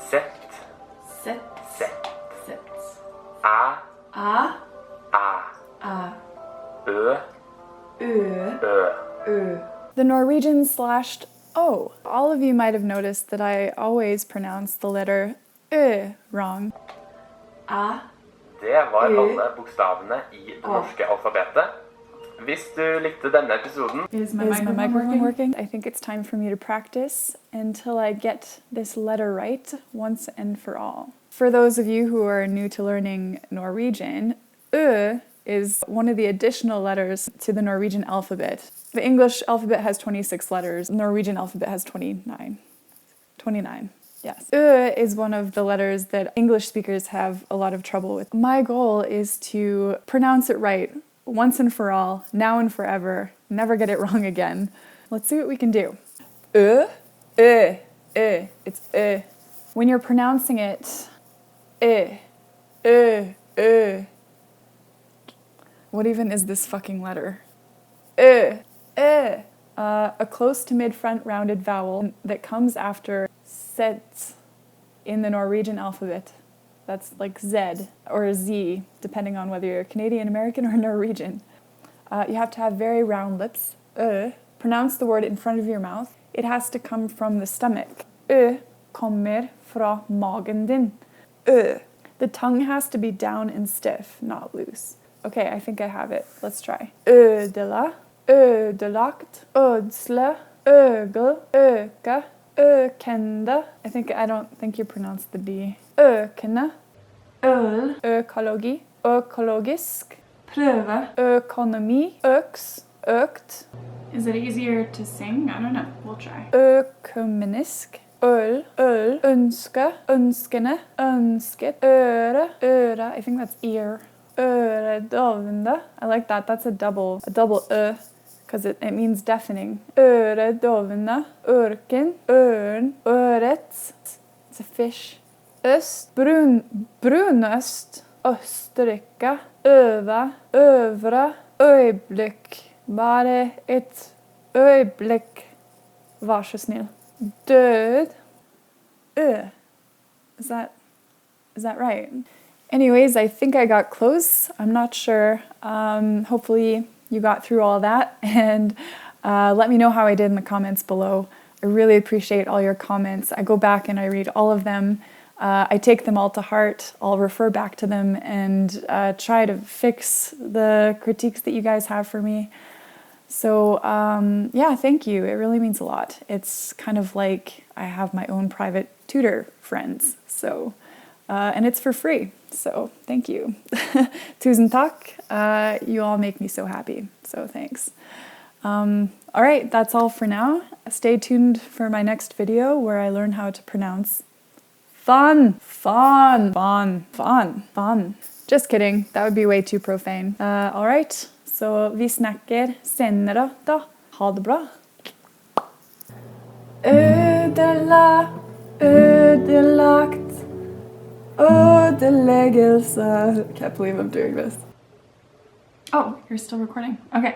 Sett. Set. Sett. Set. A. A. A. A. Ø. Ø. Ø. Ø. The Norwegian slashed O. All of you might have noticed that I always pronounce the letter Ø wrong. A. Det var alle bokstavene i det norske alfabetet. Hvis du likte denne episoden, Is my microphone working? I think it's time for me to practice until I get this letter right once and for all. For those of you who are new to learning Norwegian, Ø is one of the additional letters to the Norwegian alphabet. The English alphabet has 26 letters, the Norwegian alphabet has 29. 29, yes. Ø is one of the letters that English speakers have a lot of trouble with. My goal is to pronounce it right once and for all, now and forever, never get it wrong again. Let's see what we can do. Ø, Ø, Ø, it's Ø. When you're pronouncing it, Ø, Ø, Ø. What even is this fucking letter? Ø, Ø. A close to mid-front rounded vowel that comes after set in the Norwegian alphabet. That's like Z or Z, depending on whether you're Canadian, American, or Norwegian. You have to have very round lips. Pronounce the word in front of your mouth. It has to come from the stomach. Kommer fra magen din. The tongue has to be down and stiff, not loose. Okay, I think I have it. Let's try. Ødela, ødelagt, ødsle, øgel, øke, økende. I don't think you pronounce the D. Økende, øl, økologi, økologisk, prøve, økonomi, øks, økt. Is it easier to sing? I don't know. We'll try. Økumenisk, øl, øl, ønske, ønskene, ønsket, øre, øre. I think that's ear. Øredovende. I like that. That's a double because it means deafening. Øredovende, ørken, ørn, øret. It's a fish. Øst, brunøst, Østerrike, øve, øvre, øyeblikk. Bare et øyeblikk. Vær så snill. Død, Is that right? Anyways, I think I got close. I'm not sure. Hopefully you got through all that, and let me know how I did in the comments below. I really appreciate all your comments. I go back and I read all of them. I take them all to heart. I'll refer back to them and try to fix the critiques that you guys have for me. So yeah, thank you. It really means a lot. It's kind of like I have my own private tutor friends. So, and it's for free. So thank you. Tusen takk. You all make me so happy. So thanks. All right, that's all for now. Stay tuned for my next video where I learn how to pronounce fun. Just kidding. That would be way too profane. All right. Så vi snakker senere da. Ha det bra. Ødelagt, ødeleggelse. Can't believe I'm doing this. Oh, you're still recording. Okay.